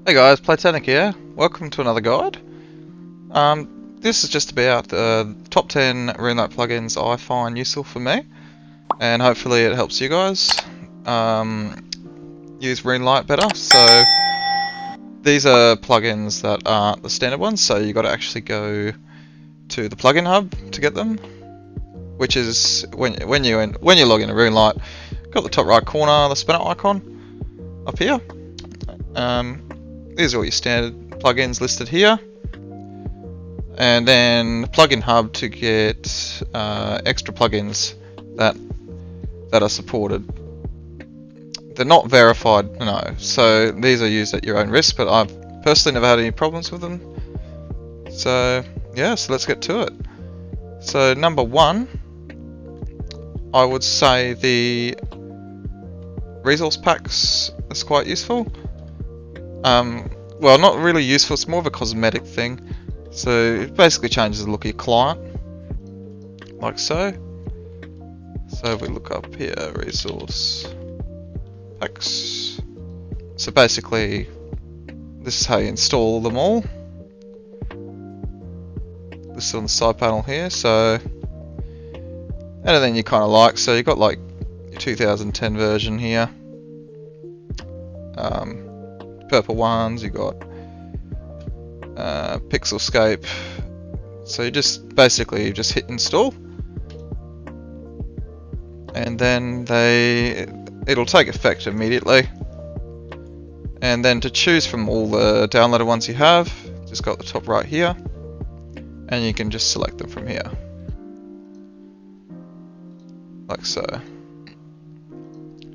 Hey guys, Platonic here. Welcome to another guide. This is just about the top 10 RuneLite plugins I find useful for me, and hopefully it helps you guys use RuneLite better. So these are plugins that aren't the standard ones, so you got to actually go to the plugin hub to get them, which is when you log into RuneLite, got the top right corner, the spinner icon up here. These are all your standard plugins listed here, and then plugin hub to get extra plugins that are supported. They're not verified, no, so these are used at your own risk, but I've personally never had any problems with them. So yeah, so let's get to it. So number one, I would say the resource packs is quite useful. Well, not really useful, it's more of a cosmetic thing. So it basically changes the look of your client, like so. So if we look up here, resource packs. So basically, this is how you install them all. This is on the side panel here, so anything you kind of like. So you've got like your 2010 version here. Purple ones, you got Pixelscape. So you just basically hit install, and then it'll take effect immediately. And then to choose from all the downloaded ones you have, just got the top right here, and you can just select them from here, like so.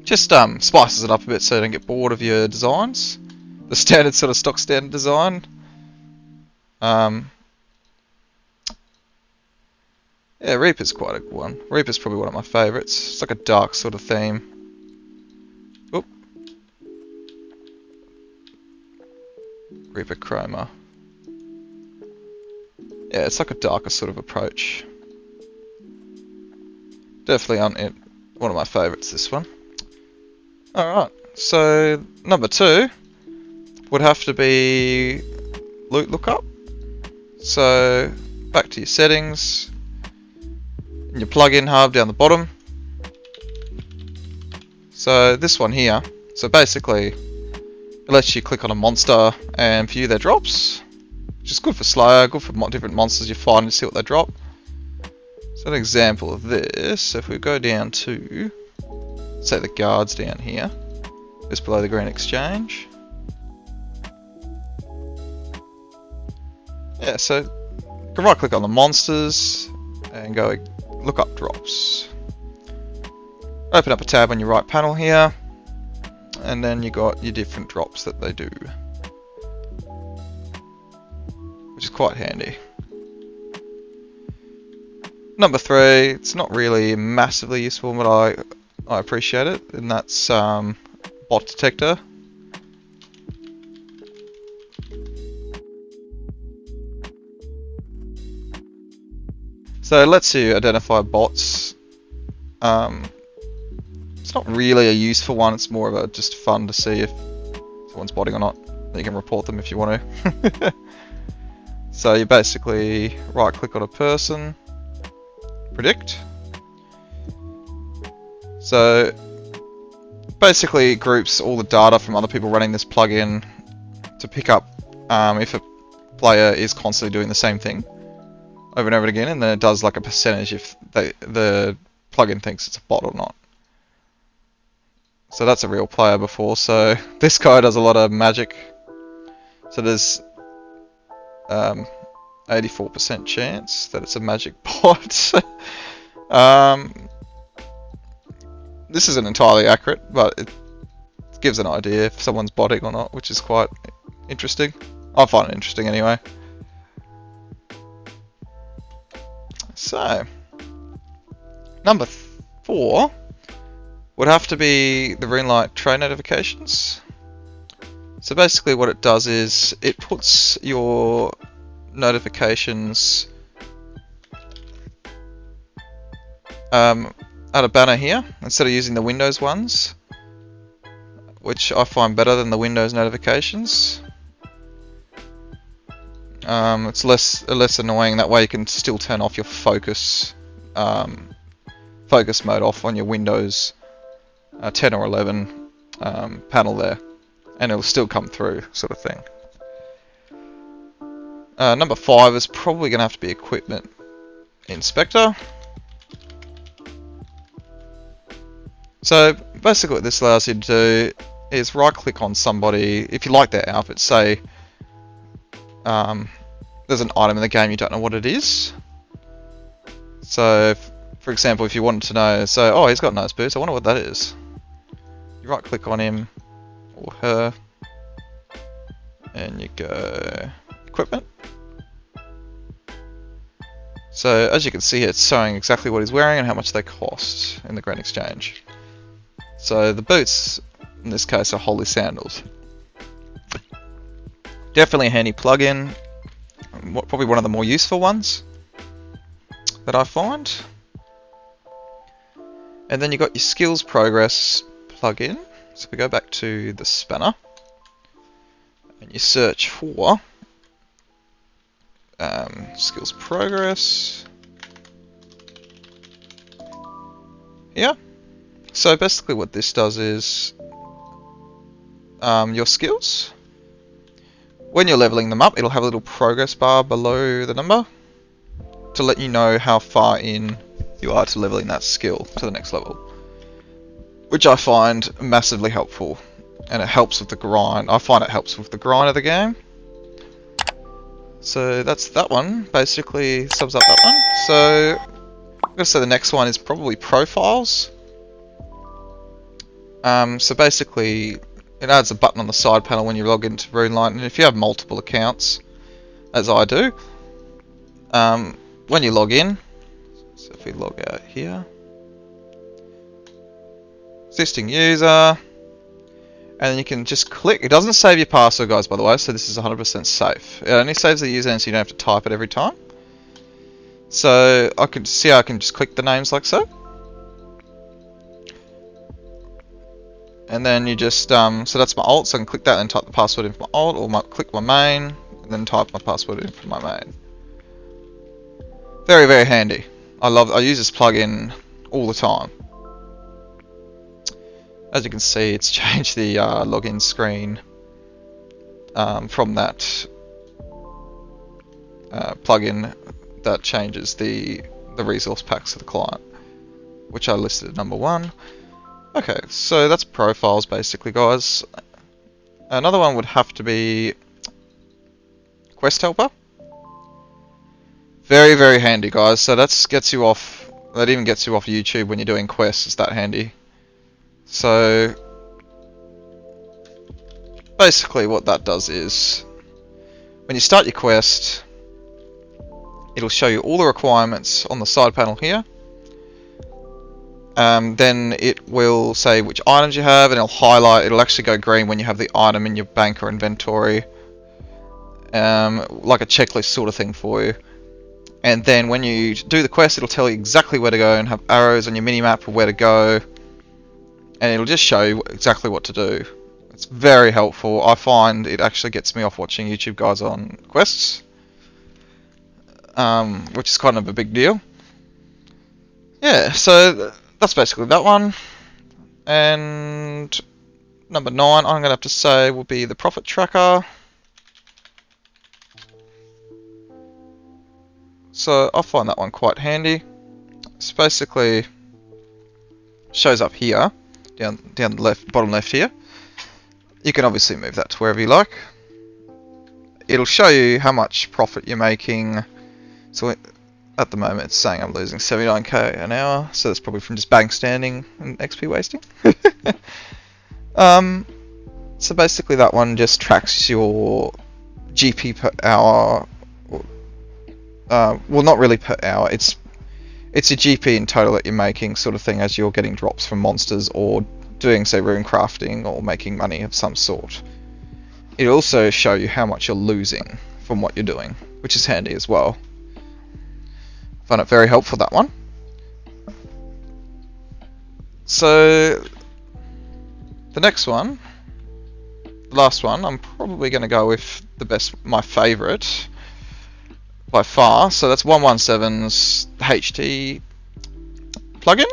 Just spices it up a bit so you don't get bored of your designs. The standard sort of stock standard design. Yeah, Reaper's quite a good one. Reaper's probably one of my favourites. It's like a dark sort of theme. Oop. Reaper Chroma. Yeah, it's like a darker sort of approach. Definitely one of my favourites, this one. Alright, so number two would have to be Lookup. So back to your settings, in your plugin hub down the bottom. So this one here, so basically it lets you click on a monster and view their drops, which is good for Slayer, good for different monsters you find and see what they drop. So an example of this, if we go down to, say, the guards down here, just below the green exchange. Yeah, so you can right click on the monsters and go look up drops. Open up a tab on your right panel here, and then you got your different drops that they do, which is quite handy. Number three, it's not really massively useful, but I appreciate it, and that's bot Detector. So it lets you identify bots. It's not really a useful one, it's more of a just fun to see if someone's botting or not. You can report them if you want to. So you basically right click on a person, predict. So basically it groups all the data from other people running this plugin to pick up if a player is constantly doing the same thing over and over again, and then it does like a percentage if the plugin thinks it's a bot or not. So that's a real player before, so this guy does a lot of magic. So there's 84% chance that it's a magic bot. This isn't entirely accurate, but it gives an idea if someone's botting or not, which is quite interesting. I find it interesting anyway. So, number four would have to be the RuneLite trade notifications. So basically what it does is it puts your notifications at a banner here instead of using the Windows ones, which I find better than the Windows notifications. It's less annoying. That way you can still turn off your focus focus mode off on your Windows 10 or 11 panel there, and it'll still come through, sort of thing. Number 5 is probably going to have to be Equipment Inspector. So basically what this allows you to do is right click on somebody, if you like their outfit, say there's an item in the game you don't know what it is. So for example, if you wanted to know, so oh, he's got nice boots, I wonder what that is. You right click on him or her and you go Equipment. So as you can see here, it's showing exactly what he's wearing and how much they cost in the Grand Exchange. So the boots, in this case, are Holy Sandals. Definitely a handy plugin. Probably one of the more useful ones that I find. And then you've got your Skills Progress plugin. So we go back to the spanner. And you search for Skills Progress. Here. So basically what this does is your skills, when you're leveling them up, it'll have a little progress bar below the number to let you know how far in you are to leveling that skill to the next level, which I find massively helpful, and it helps with the grind. I find it helps with the grind of the game. So that's that one, basically sums up that one. So I'm going to say the next one is probably Profiles. So basically, it adds a button on the side panel when you log into RuneLite, and if you have multiple accounts, as I do, when you log in, so if we log out here, existing user, and then you can just click. It doesn't save your password, guys, by the way, so this is 100% safe. It only saves the username, so you don't have to type it every time. So I can see I can just click the names like so. And then you just, so that's my alt, so I can click that and type the password in for my alt, or click my main, and then type my password in for my main. Very, very handy. I use this plugin all the time. As you can see, it's changed the login screen from that plugin that changes the resource packs to the client, which I listed at number 1. Okay, so that's Profiles basically, guys. Another one would have to be Quest Helper. Very, very handy, guys. So that even gets you off YouTube when you're doing quests. It's that handy. So basically what that does is when you start your quest, it'll show you all the requirements on the side panel here. Then it will say which items you have, and it'll actually go green when you have the item in your bank or inventory, like a checklist sort of thing for you. And then when you do the quest, it'll tell you exactly where to go and have arrows on your minimap of where to go, and it'll just show you exactly what to do. It's very helpful. I find it actually gets me off watching YouTube guys on quests, which is kind of a big deal. Yeah, so that's basically that one. And number 9, I'm going to have to say, will be the Profit Tracker. So I find that one quite handy. It's basically shows up here, down the left, bottom left here. You can obviously move that to wherever you like. It'll show you how much profit you're making. So at the moment it's saying I'm losing 79k an hour, so that's probably from just bank standing and XP wasting. So basically that one just tracks your GP per hour. Well, not really per hour, it's your GP in total that you're making, sort of thing, as you're getting drops from monsters or doing, say, rune crafting or making money of some sort. It'll also show you how much you're losing from what you're doing, which is handy as well. Find it very helpful, that one. So the next one, the last one, I'm probably going to go with my favourite, by far. So that's 117's HD plugin.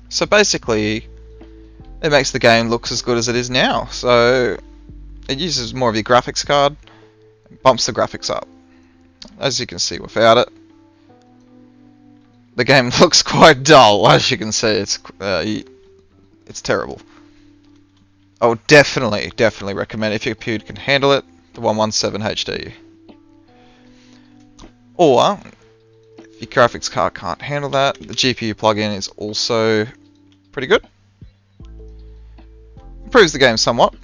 So basically, it makes the game look as good as it is now. So it uses more of your graphics card, bumps the graphics up. As you can see, without it, the game looks quite dull. As you can see, it's terrible. I would definitely recommend, if your computer can handle it, the 117 HD. Or if your graphics card can't handle that, the GPU plugin is also pretty good. Improves the game somewhat,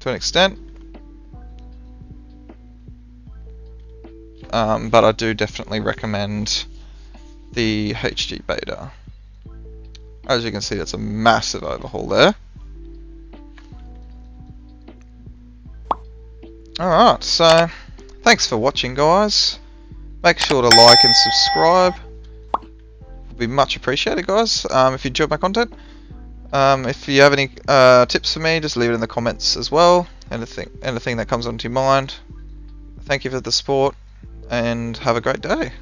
to an extent. But I do definitely recommend the HD beta. As you can see, that's a massive overhaul there. Alright, so thanks for watching, guys. Make sure to like and subscribe. Would be much appreciated, guys, if you enjoyed my content. If you have any tips for me, just leave it in the comments as well. Anything that comes onto your mind. Thank you for the support, and have a great day.